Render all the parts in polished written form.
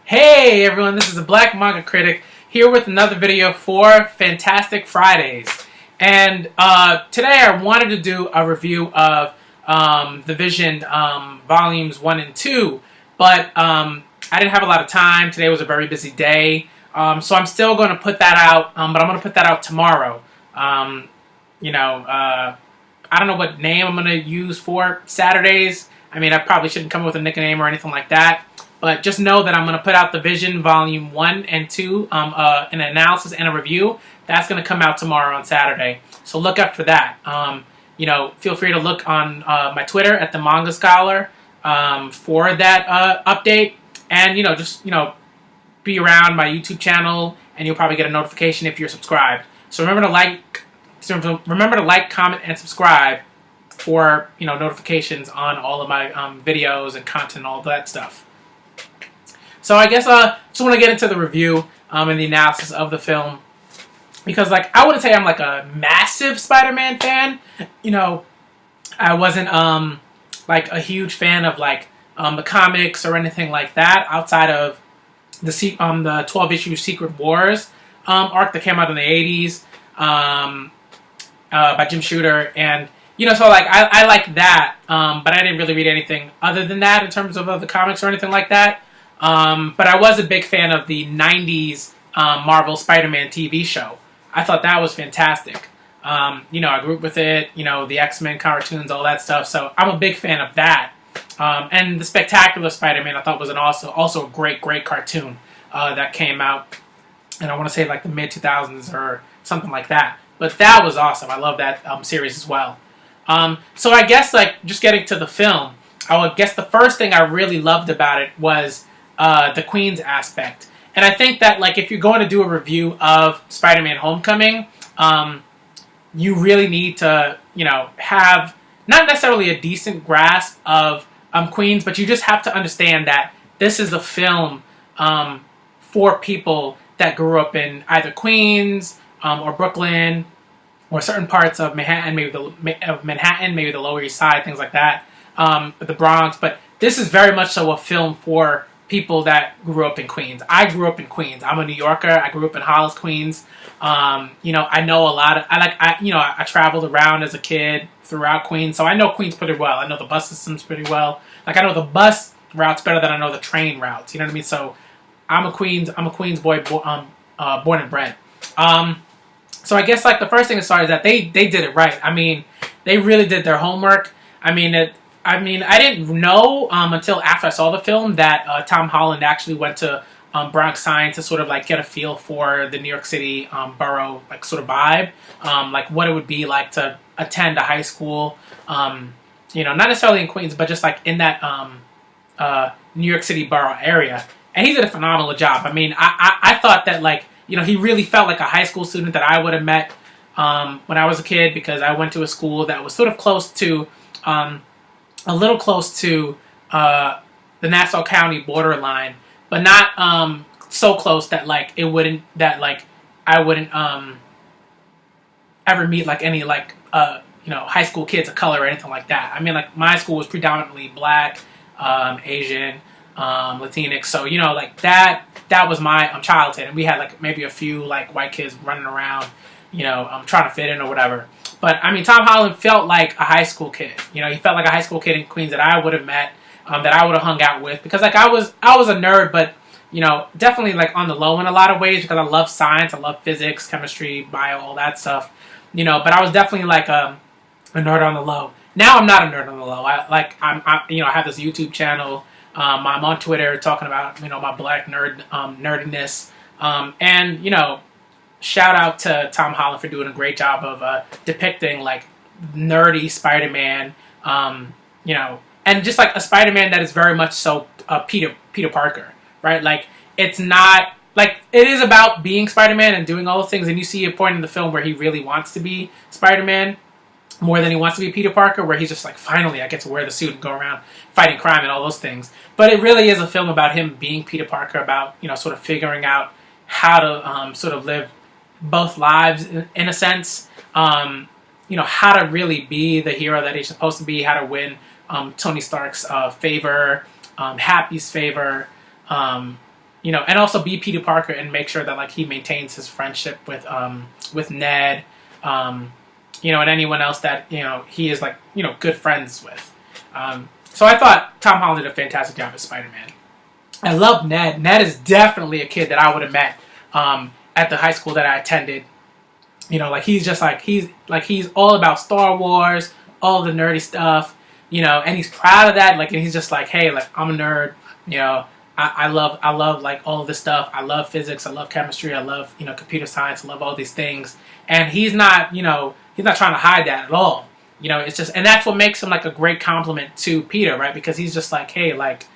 Hey everyone, this is the Black Manga Critic here with another video for Fantastic Fridays. And today I wanted to do a review of The Vision Volumes 1 and 2, but I didn't have a lot of time. Today was a very busy day, so I'm still going to put that out, but I'm going to put that out tomorrow. I don't know what name I'm going to use for Saturdays. I mean, I probably shouldn't come up with a nickname or anything like that. But just know that I'm going to put out The Vision Volume 1 and 2, an analysis and a review. That's going to come out tomorrow on Saturday. So look up for that. Feel free to look on my Twitter at The Manga Scholar for that update. And, be around my YouTube channel, and you'll probably get a notification if you're subscribed. So remember to like, comment, and subscribe for, notifications on all of my videos and content and all that stuff. So I guess I just want to get into the review and the analysis of the film, because I wouldn't say I'm a massive Spider-Man fan. I wasn't a huge fan of the comics or anything like that outside of the 12-issue Secret Wars arc that came out in the 80s by Jim Shooter, and I like that, but I didn't really read anything other than that in terms of the comics or anything like that. But I was a big fan of the 90s Marvel Spider-Man TV show. I thought that was fantastic. I grew up with it, the X-Men cartoons, all that stuff. So I'm a big fan of that. And the Spectacular Spider-Man I thought was also a great cartoon that came out, and I want to say the mid-2000s or something like that. But that was awesome. I love that series as well. So I guess just getting to the film, I would guess the first thing I really loved about it was the Queens aspect. And I think that if you're going to do a review of Spider-Man Homecoming, you really need to have not necessarily a decent grasp of Queens, but you just have to understand that this is a film for people that grew up in either Queens or Brooklyn or certain parts of Manhattan, maybe the Lower East Side, things like that, the Bronx. But this is very much so a film for people that grew up in Queens. I grew up in Queens. I'm a New Yorker. I grew up in Holland, Queens. I know a lot of. I traveled around as a kid throughout Queens, so I know Queens pretty well. I know the bus systems pretty well. I know the bus routes better than I know the train routes. You know what I mean? So I'm a Queens boy, born and bred. So I guess the first thing to start is that they did it right. I mean, they really did their homework. I didn't know until after I saw the film that Tom Holland actually went to Bronx Science to sort of get a feel for the New York City borough sort of vibe, what it would be like to attend a high school, not necessarily in Queens, but just in that New York City borough area. And he did a phenomenal job. I mean, I thought that he really felt like a high school student that I would have met when I was a kid, because I went to a school that was sort of close to a little close to the Nassau County borderline, but not so close that I wouldn't ever meet any high school kids of color or anything like that. I mean, my school was predominantly black, Asian, Latinx, so that was my childhood, and we had maybe a few white kids running around, trying to fit in or whatever. But I mean, Tom Holland felt like a high school kid. He felt like a high school kid in Queens that I would have met, that I would have hung out with, because I was a nerd, but definitely on the low in a lot of ways, because I love science, I love physics, chemistry, bio, all that stuff. But I was definitely a nerd on the low. Now I'm not a nerd on the low. I have this YouTube channel. I'm on Twitter talking about my black nerdiness, and shout out to Tom Holland for doing a great job of depicting nerdy Spider-Man, and just a Spider-Man that is very much so Peter Parker, right? It's not it is about being Spider-Man and doing all the things, and you see a point in the film where he really wants to be Spider-Man more than he wants to be Peter Parker, where he's just finally I get to wear the suit and go around fighting crime and all those things. But it really is a film about him being Peter Parker, about sort of figuring out how to sort of live both lives in a sense, how to really be the hero that he's supposed to be, how to win Tony Stark's favor, Happy's favor, and also be Peter Parker and make sure that like he maintains his friendship with Ned, and anyone else that he is like good friends with. So I thought Tom Holland did a fantastic job as Spider-Man. I love Ned. Ned is definitely a kid that I would have met at the high school that I attended. Like he's all about Star Wars, all the nerdy stuff, and he's proud of that. Like, and he's just like, hey, like I'm a nerd. I love like all of this stuff. I love physics. I love chemistry. I love computer science. I love all these things. And he's not he's not trying to hide that at all. It's just, and that's what makes him like a great compliment to Peter, right? Because he's just like, hey, like,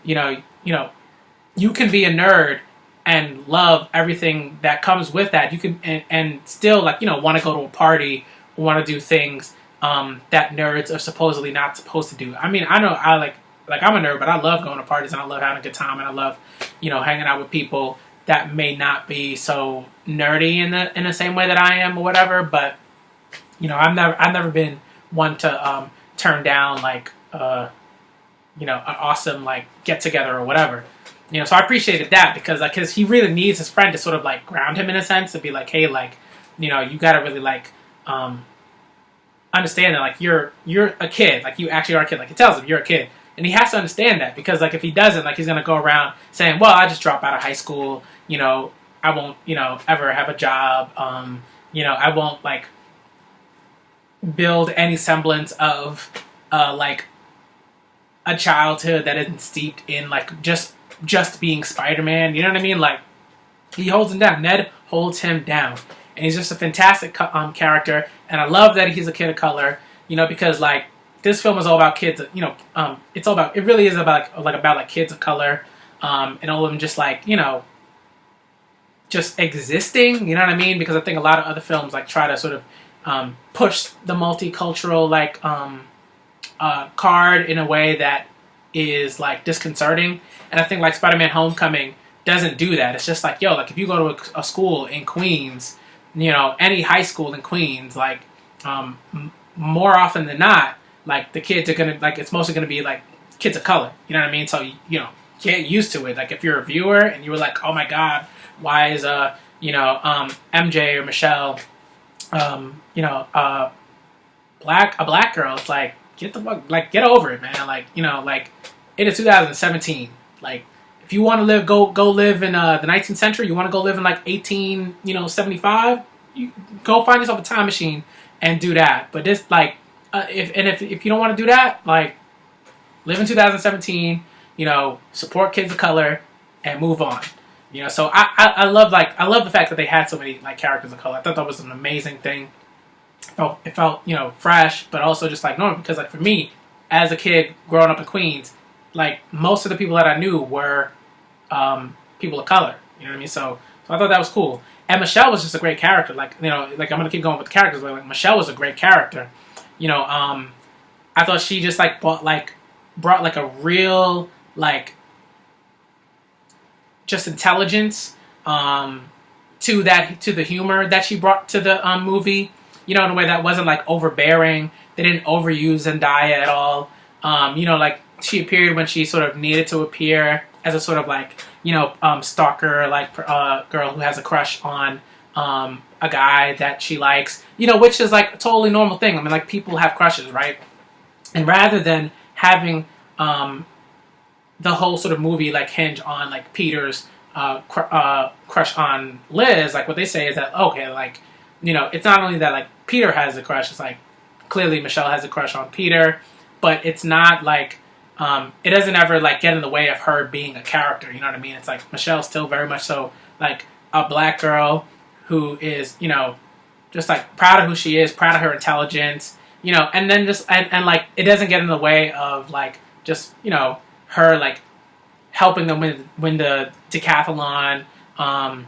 you can be a nerd and love everything that comes with that. You can and still like want to go to a party, want to do things that nerds are supposedly not supposed to do. I mean, I know I like I'm a nerd, but I love going to parties and I love having a good time and I love hanging out with people that may not be so nerdy in the same way that I am or whatever. But I've never been one to turn down like an awesome like get together or whatever. So I appreciated that because he really needs his friend to sort of like ground him in a sense, to be like, hey, like you gotta really like understand that like you're a kid, like you actually are a kid, like he tells him you're a kid, and he has to understand that, because like if he doesn't, like he's gonna go around saying, well, I just dropped out of high school, I won't ever have a job, I won't like build any semblance of like a childhood that isn't steeped in like just being Spider-Man. You know what I mean? Like he holds him down. Ned holds him down, and he's just a fantastic character. And I love that he's a kid of color. Because like this film is all about kids. It's all about. It really is about about kids of color, and all of them just like just existing. You know what I mean? Because I think a lot of other films like try to sort of push the multicultural like card in a way that is like disconcerting. And I think like Spider-Man Homecoming doesn't do that. It's just like, yo, like if you go to a school in Queens, any high school in Queens, like more often than not, like the kids are gonna like, it's mostly gonna be like kids of color. You know what I mean? So get used to it. Like if you're a viewer and you were like, oh my god, why is MJ or Michelle a black girl? It's like, get over it, man. Like like it is 2017. Like if you want to go live in the 19th century, you want to go live in like 75, you go find yourself a time machine and do that. But this like if you don't want to do that, like live in 2017, support kids of color and move on. So I love the fact that they had so many like characters of color. I thought that was an amazing thing. It felt fresh, but also just like normal, because like for me as a kid growing up in Queens, like most of the people that I knew were people of color. You know what I mean? So I thought that was cool. And Michelle was just a great character. Like like I'm gonna keep going with the characters, but like Michelle was a great character. I thought she just like brought like a real like just intelligence to the humor that she brought to the movie. In a way that wasn't like overbearing. They didn't overuse Zendaya at all. Like she appeared when she sort of needed to appear as a sort of like stalker like girl who has a crush on a guy that she likes. Which is like a totally normal thing. I mean, like people have crushes, right? And rather than having the whole sort of movie like hinge on like Peter's crush on Liz, like what they say is that, okay, like it's not only that like Peter has a crush, it's like clearly Michelle has a crush on Peter, but it's not like it doesn't ever like get in the way of her being a character. You know what I mean? It's like Michelle's still very much so like a black girl who is just like proud of who she is, proud of her intelligence, and then just and like it doesn't get in the way of like just her like helping them win the decathlon, and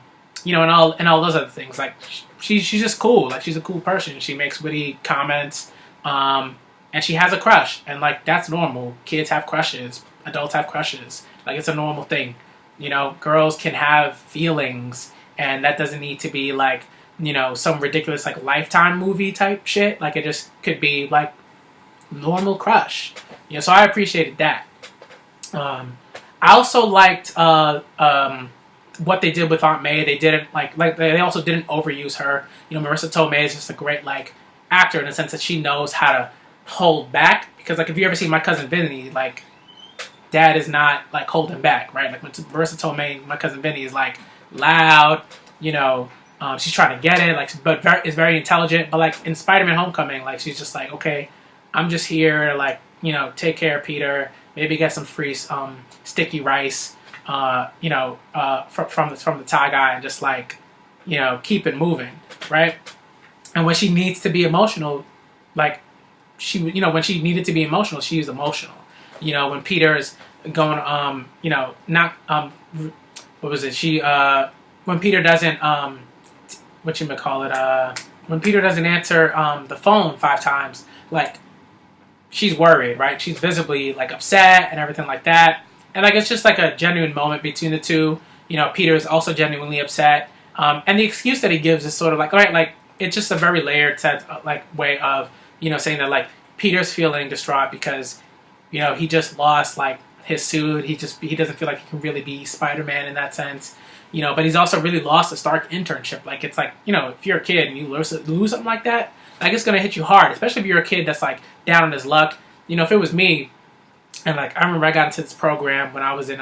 all those other things. Like she's just cool. Like she's a cool person. She makes witty comments, and she has a crush, and like that's normal. Kids have crushes. Adults have crushes. Like it's a normal thing. Girls can have feelings, and that doesn't need to be like some ridiculous like Lifetime movie type shit. Like it just could be like normal crush. So I appreciated that. I also liked what they did with Aunt May. They didn't they also didn't overuse her. You know, Marissa Tomei is just a great like actor in the sense that she knows how to hold back. Because like if you ever seen My Cousin Vinny, like Dad is not like holding back, right? Like Marissa Tomei, My Cousin Vinny is like loud. You know, she's trying to get it, like, but is very intelligent. But like in Spider-Man: Homecoming, like she's just like, okay, I'm just here to like, you know, take care of Peter, maybe get some free sticky rice, you know, from the Thai guy, and just like, you know, keep it moving, right? And when she needs to be emotional, like you know, when she needed to be emotional, she was emotional. You know, when Peter's going, you know, not, what was it? When Peter doesn't, when Peter doesn't answer the phone 5 times, like, she's worried, right? She's visibly like upset and everything like that. And like it's just like a genuine moment between the two. You know, Peter is also genuinely upset. And the excuse that he gives is sort of like, all right, like it's just a very layered set, like way of, you know, saying that like Peter's feeling distraught because, you know, he just lost like his suit. He doesn't feel like he can really be Spider-Man in that sense. You know, but he's also really lost a Stark internship. Like it's like, you know, if you're a kid and you lose something like that, like it's gonna hit you hard, especially if you're a kid that's like down on his luck. You know, if it was me, and like I remember I got into this program when I was in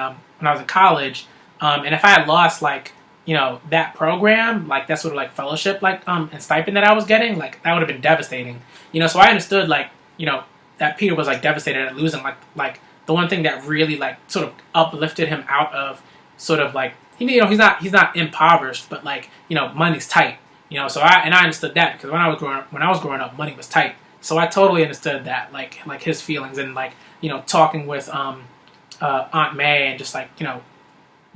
college, and if I had lost like, you know, that program, like that sort of like fellowship, like and stipend that I was getting, like that would have been devastating. You know, so I understood like, you know, that Peter was like devastated at losing like the one thing that really like sort of uplifted him out of sort of like, you know, he's not impoverished, but like, you know, money's tight. You know, so I understood that because when I was growing up, money was tight. So I totally understood that, like his feelings and like, you know, talking with Aunt May and just like, you know,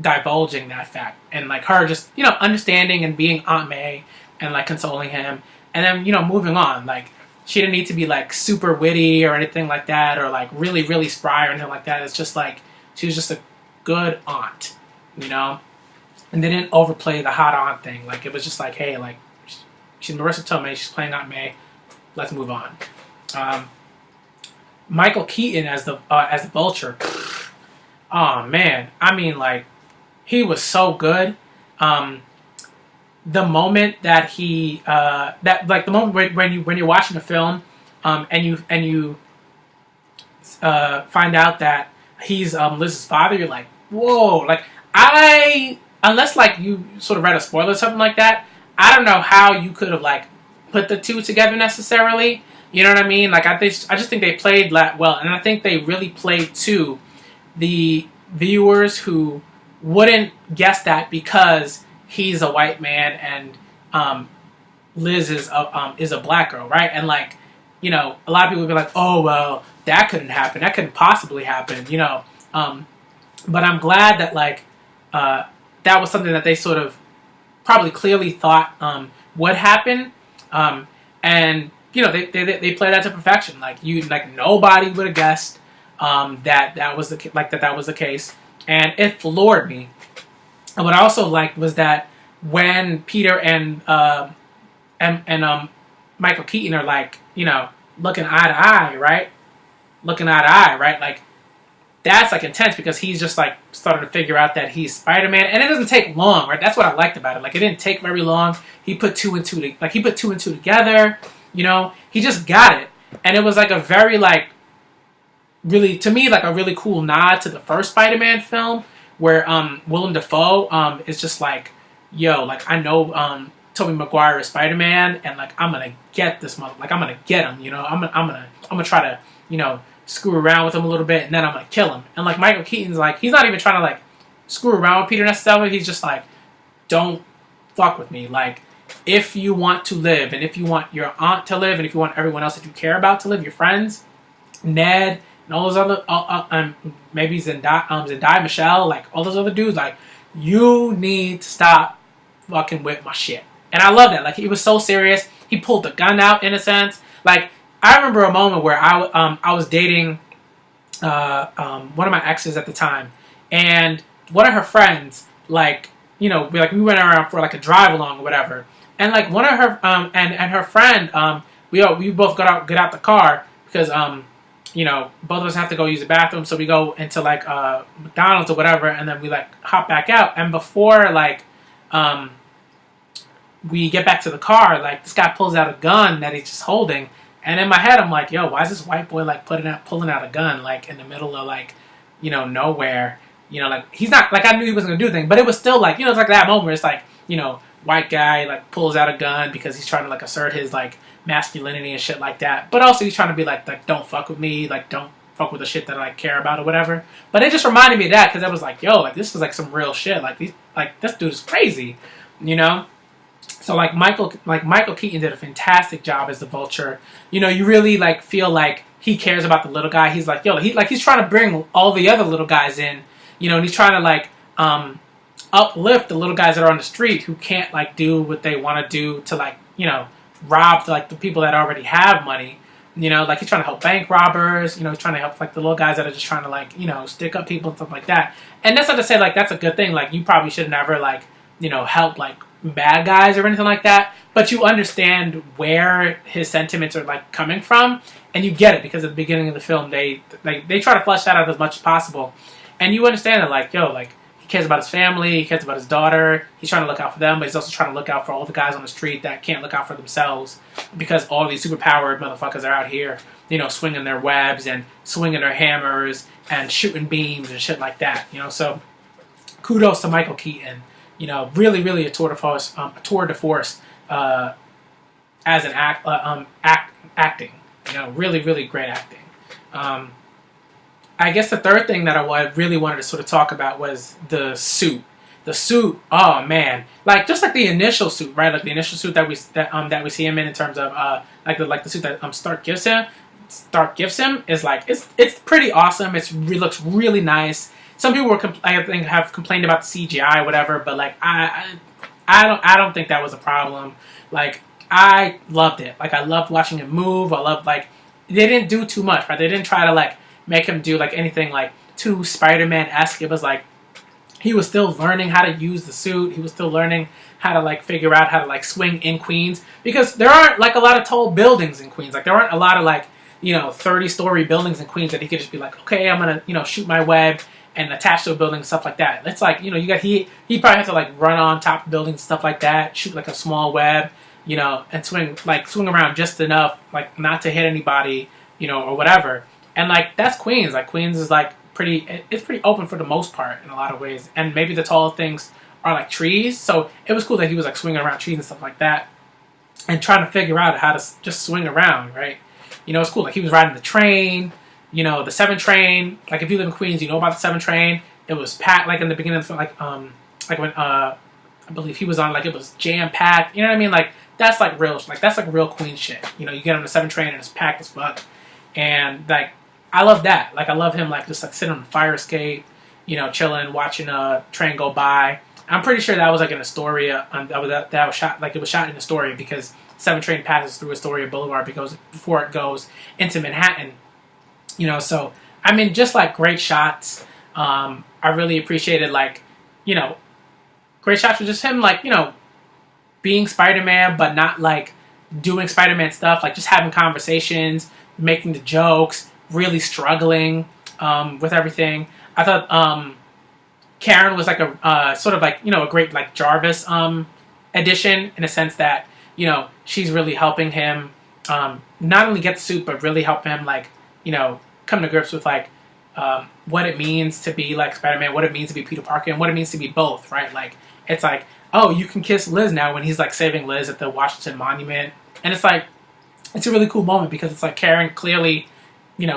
divulging that fact and like her just, you know, understanding and being Aunt May and like consoling him and then, you know, moving on. Like she didn't need to be like super witty or anything like that or like really, really spry or anything like that. It's just like she was just a good aunt, you know? And they didn't overplay the hot aunt thing. Like it was just like, hey, like she's Marissa Tomei, she's playing Aunt May. Let's move on. Michael Keaton as the Vulture. Oh man, I mean, like he was so good. The moment that he the moment when you're watching the film, and you find out that he's Liz's father, you're like, whoa! Like unless like you sort of read a spoiler or something like that, I don't know how you could have like put the two together necessarily. You know what I mean? Like I just think they played that well, and I think they really played to the viewers who wouldn't guess that because he's a white man and Liz is a black girl, right? And like, you know, a lot of people would be like, oh well, that couldn't happen. That couldn't possibly happen. You know, but I'm glad that like that was something that they sort of probably clearly thought would happen, and you know they play that to perfection. Like nobody would have guessed that was the case, and it floored me. And what I also liked was that when Peter and Michael Keaton are like, you know, looking eye to eye, right? Like that's like intense because he's just like starting to figure out that he's Spider-Man, and it doesn't take long, right? That's what I liked about it. Like it didn't take very long. He put two and two together. You know, he just got it, and it was like a very like really to me like a really cool nod to the first Spider-Man film where Willem Dafoe is just like, yo, like I know Tobey Maguire is Spider-Man, and like I'm gonna get this mother, like I'm gonna get him. You know, I'm gonna try to, you know, screw around with him a little bit, and then I'm gonna kill him. And like Michael Keaton's like, he's not even trying to like screw around with Peter necessarily. He's just like, don't fuck with me. Like, if you want to live, and if you want your aunt to live, and if you want everyone else that you care about to live, your friends, Ned, and all those other, maybe Zendaya, Michelle, like all those other dudes, like you need to stop fucking with my shit. And I love that. Like he was so serious. He pulled the gun out in a sense. Like I remember a moment where I was dating one of my exes at the time, and one of her friends, like, you know, we went around for like a drive along or whatever, and like one of her and her friend, we both get out the car because both of us have to go use the bathroom, so we go into like McDonald's or whatever, and then we like hop back out. And before like we get back to the car, like this guy pulls out a gun that he's just holding, and in my head I'm like, yo, why is this white boy like pulling out a gun like in the middle of like nowhere? Like he's not like I knew he wasn't gonna do anything, but it was still like it's like that moment where it's like white guy like pulls out a gun because he's trying to like assert his like masculinity and shit like that, but also he's trying to be like don't fuck with me, like don't fuck with the shit that I like, care about or whatever. But it just reminded me of that because I was like, yo, like this is like some real shit. Like this dude is crazy, So like Michael Keaton did a fantastic job as the Vulture. You really like feel like he cares about the little guy. He's like, yo, he's trying to bring all the other little guys in, and he's trying to like uplift the little guys that are on the street who can't like do what they want to do to like rob like the people that already have money. Like he's trying to help bank robbers. He's trying to help like the little guys that are just trying to like stick up people and stuff like that. And that's not to say like that's a good thing. Like you probably should never like help like bad guys or anything like that. But you understand where his sentiments are like coming from, and you get it because at the beginning of the film they try to flesh that out as much as possible, and you understand that like like he cares about his family, he cares about his daughter, he's trying to look out for them, but he's also trying to look out for all the guys on the street that can't look out for themselves because all these superpowered motherfuckers are out here, swinging their webs and swinging their hammers and shooting beams and shit like that. So kudos to Michael Keaton. Really, really a tour de force as an acting. Really, really great acting. I guess the third thing that I really wanted to sort of talk about was the suit. The suit, oh man, like just like the initial suit, right? Like the initial suit that we see him in terms of like the suit that Stark gives him. Stark gives him is like it's pretty awesome. It looks really nice. Some people I think have complained about the CGI or whatever, but like I don't think that was a problem. Like I loved it. Like I loved watching him move. I loved like they didn't do too much, right? They didn't try to like make him do like anything like too Spider-Man-esque. It was like he was still learning how to use the suit. He was still learning how to like figure out how to like swing in Queens, because there aren't like a lot of tall buildings in Queens. Like there aren't a lot of like 30-story buildings in Queens that he could just be like, okay, I'm gonna shoot my web and attach to a building, stuff like that. It's like he probably have to like run on top of buildings, stuff like that, shoot like a small web, and swing around just enough like not to hit anybody, or whatever. And like that's Queens. Like Queens is like it's pretty open for the most part in a lot of ways. And maybe the tall things are like trees. So it was cool that he was like swinging around trees and stuff like that, and trying to figure out how to just swing around, right? It's cool. Like he was riding the train. The 7 train, like if you live in Queens, you know about the 7 train. It was packed, like in the beginning of the film, like when I believe he was on, like it was jam packed. You know what I mean? Like that's like real Queens shit. You get on the 7 train and it's packed as fuck, and like I love that. Like I love him like just like sitting on the fire escape, chilling, watching a train go by. I'm pretty sure that was like in Astoria. That was shot like it was shot in Astoria because 7 train passes through Astoria Boulevard before it goes into Manhattan. So I mean, just like great shots. I really appreciated like, great shots with just him like, being Spider-Man, but not like doing Spider-Man stuff, like just having conversations, making the jokes, really struggling with everything. I thought Karen was like a sort of like, a great like Jarvis addition in a sense that, she's really helping him not only get the suit, but really help him like, come to grips with like what it means to be like Spider-Man, what it means to be Peter Parker, and what it means to be both, right? Like it's like, oh, you can kiss Liz now when he's like saving Liz at the Washington Monument, and it's like it's a really cool moment because it's like Karen clearly,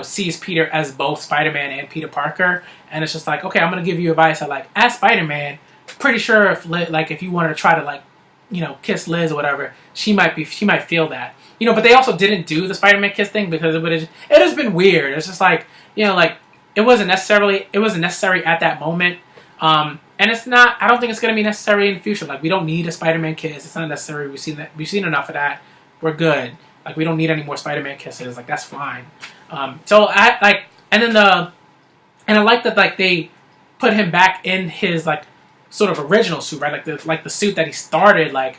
sees Peter as both Spider-Man and Peter Parker, and it's just like, okay, I'm gonna give you advice. I like as Spider-Man, pretty sure if you wanted to try to like, kiss Liz or whatever, she might feel that. But they also didn't do the Spider-Man kiss thing because it has been weird. It's just like, like it wasn't necessary at that moment. And it's not, I don't think it's going to be necessary in the future. Like we don't need a Spider-Man kiss. It's not necessary. We've seen enough of that. We're good. Like we don't need any more Spider-Man kisses. Like that's fine. So I like, and I like that like they put him back in his like sort of original suit, right? Like the suit that he started like,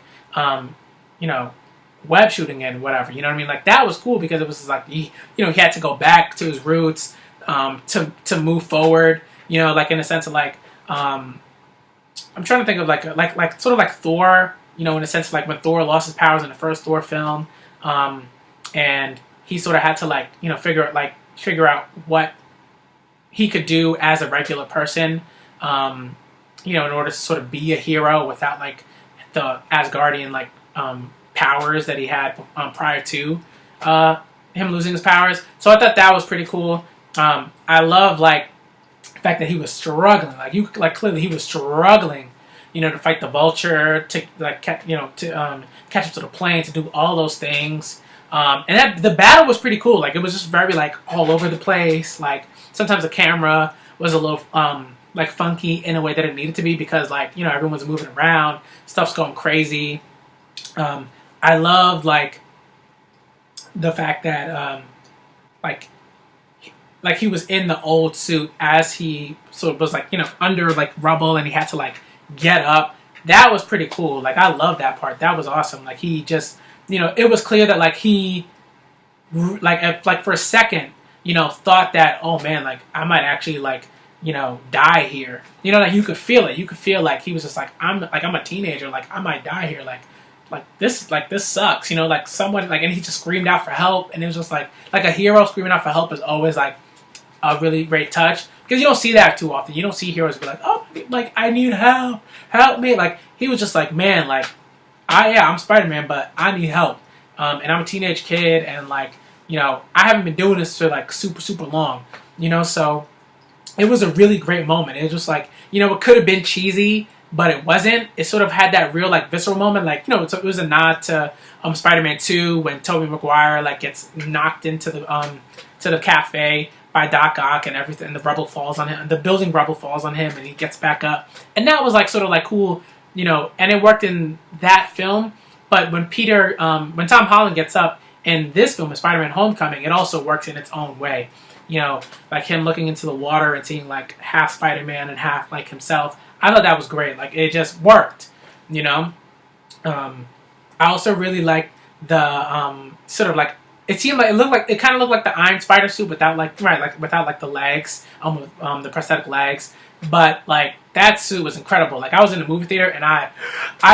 web shooting and whatever. You know what I mean? Like that was cool because it was like he had to go back to his roots to move forward. You know, like in a sense of like I'm trying to think of like sort of like Thor. You know, in a sense of like when Thor lost his powers in the first Thor film, and he sort of had to like figure out what he could do as a regular person. In order to sort of be a hero without like the Asgardian like powers that he had prior to him losing his powers. So I thought that was pretty cool. I love like the fact that he was struggling. Like clearly he was struggling, to fight the Vulture, to like catch up to the plane, to do all those things. And the battle was pretty cool. Like it was just very like all over the place. Like sometimes the camera was a little like funky in a way that it needed to be because like everyone's moving around, stuff's going crazy. I loved like the fact that like he was in the old suit as he sort of was like under like rubble and he had to like get up. That was pretty cool. Like I love that part. That was awesome. Like he just it was clear that like he like for a second thought that, oh man, like I might actually like die here. Like you could feel it. You could feel like he was just like I'm a teenager. Like I might die here. Like this sucks. Like someone like, and he just screamed out for help. And it was just like a hero screaming out for help is always like a really great touch because you don't see that too often. You don't see heroes be like, oh, like I need help me. Like he was just like, man, like I'm Spider-Man, but I need help. And I'm a teenage kid, and like I haven't been doing this for like super long. So. It was a really great moment. It was just like, it could have been cheesy, but it wasn't. It sort of had that real, like, visceral moment. Like, it was a nod to Spider-Man 2 when Tobey Maguire, like, gets knocked into the cafe by Doc Ock and everything. And the rubble falls on him. The building rubble falls on him, and he gets back up. And that was, like, sort of, like, cool, and it worked in that film. But when when Tom Holland gets up in this film, in Spider-Man Homecoming, it also works in its own way. Like him looking into the water and seeing like half Spider-Man and half like himself. I thought that was great. Like it just worked, I also really liked the sort of like it seemed like it kind of looked like the Iron Spider suit without like without the legs, the prosthetic legs. But like that suit was incredible. Like I was in the movie theater and I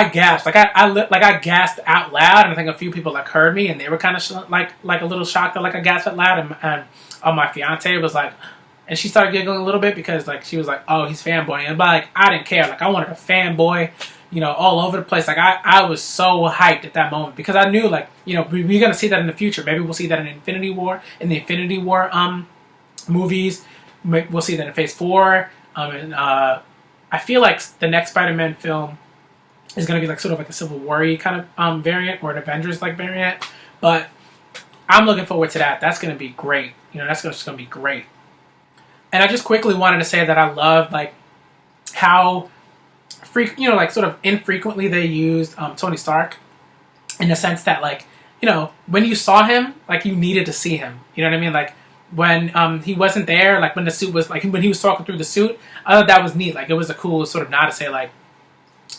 gasped. Like I gasped out loud, and I think a few people like heard me and they were kind of like a little shocked that like I gasped out loud. And my fiance was like, and she started giggling a little bit because like she was like, oh, he's fanboying. But like I didn't care. Like I wanted a fanboy, all over the place. Like I was so hyped at that moment because I knew like we're gonna see that in the future. Maybe we'll see that in Infinity War, movies. We'll see that in Phase 4. And I feel like the next Spider-Man film is going to be like sort of like a Civil War-y kind of variant or an Avengers like variant. But I'm looking forward to that. That's going to be great. That's just going to be great. And I just quickly wanted to say that I love like how like sort of infrequently they used Tony Stark in the sense that like when you saw him, like you needed to see him. You know what I mean? Like when he wasn't there, like when the suit was like when he was talking through the suit, I thought that was neat. Like it was a cool sort of nod to say like,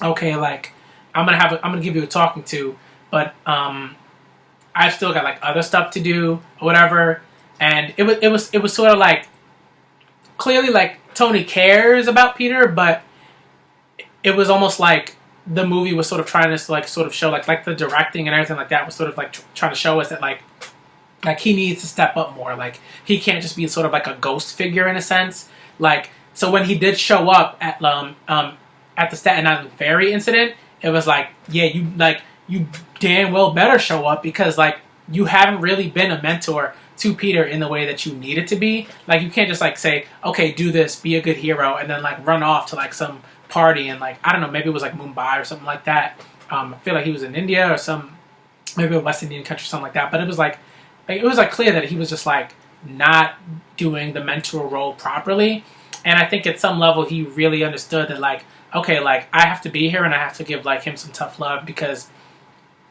okay, like I'm gonna give you a talking to, but I've still got like other stuff to do or whatever. And it was sort of like clearly like Tony cares about Peter, but it was almost like the movie was sort of trying to like sort of show like the directing and everything like that was sort of like trying to show us that like he needs to step up more. Like he can't just be sort of like a ghost figure in a sense. Like so when he did show up at the Staten Island ferry incident, it was like, yeah, you damn well better show up because like you haven't really been a mentor to Peter in the way that you needed to be. Like you can't just like say, okay, do this, be a good hero, and then like run off to like some party and like I don't know, maybe it was like Mumbai or something like that. I feel like he was in India or maybe a West Indian country or something like that. But it was like clear that he was just like not doing the mentor role properly. And I think at some level he really understood that like, okay, like I have to be here and I have to give like him some tough love because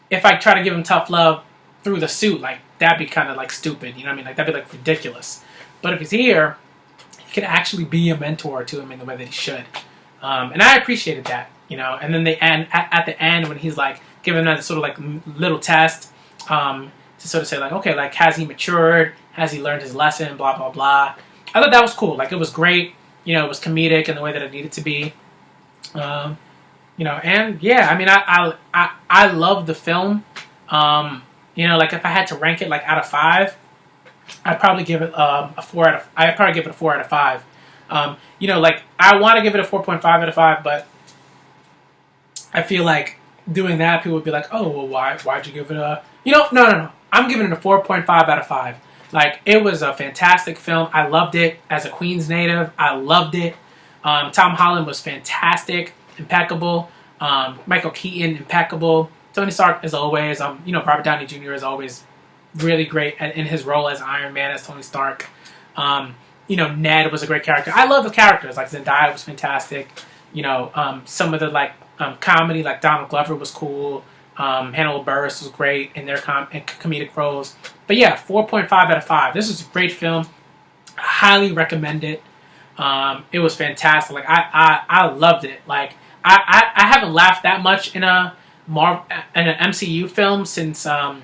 if I try to give him tough love through the suit, like that'd be kind of like stupid, you know what I mean? Like that'd be like ridiculous. But if he's here, he can actually be a mentor to him in the way that he should. And I appreciated that, And then at the end when he's like giving that sort of like little test to sort of say like, okay, like has he matured? Has he learned his lesson? Blah blah blah. I thought that was cool. Like it was great. You know, it was comedic in the way that it needed to be. You know, and yeah, I mean, I love the film. You know, like if I had to rank it like out of 5, I'd probably give it a 4 out of. I'd probably give it a 4 out of 5. You know, like I want to give it a 4.5 out of 5, but I feel like doing that, people would be like, oh, well, why'd you give it a? You know, no. I'm giving it a 4.5 out of 5. Like it was a fantastic film. I loved it as a Queens native. I loved it. Tom Holland was fantastic, impeccable. Michael Keaton, impeccable. Tony Stark, as always. You know, Robert Downey Jr. is always really great in his role as Iron Man, as Tony Stark. You know, Ned was a great character. I love the characters. Like Zendaya was fantastic. You know, some of the like comedy, like Donald Glover was cool. Hannibal Buress was great in their comedic roles. But yeah, 4.5 out of 5. This is a great film. I highly recommend it. It was fantastic. Like I loved it. Like I haven't laughed that much in an MCU film since the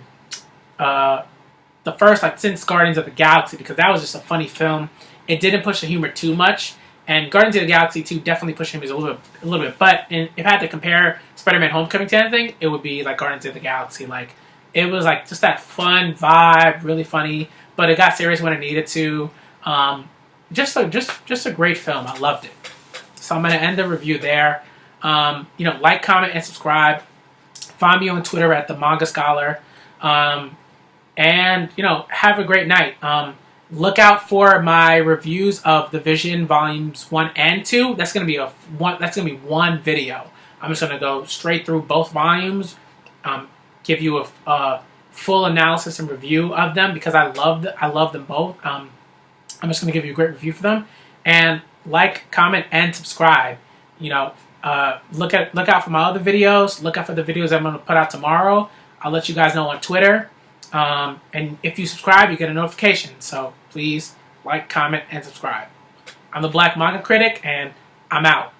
first, like since Guardians of the Galaxy, because that was just a funny film. It didn't push the humor too much, and Guardians of the Galaxy 2 definitely pushed the humor a little bit. But if I had to compare Spider-Man: Homecoming to anything, it would be like Guardians of the Galaxy. Like it was like just that fun vibe, really funny, but it got serious when it needed to. Just a great film. I loved it. So I'm gonna end the review there. You know, like, comment, and subscribe. Find me on Twitter at the Manga Scholar. And you know, have a great night. Look out for my reviews of The Vision Volumes 1 and 2. That's gonna be one video. I'm just gonna go straight through both volumes, give you a full analysis and review of them because I love them both. I'm just gonna give you a great review for them. And like, comment, and subscribe. You know, look out for my other videos. Look out for the videos I'm gonna put out tomorrow. I'll let you guys know on Twitter. And if you subscribe, you get a notification. So please like, comment, and subscribe. I'm the Black Manga Critic, and I'm out.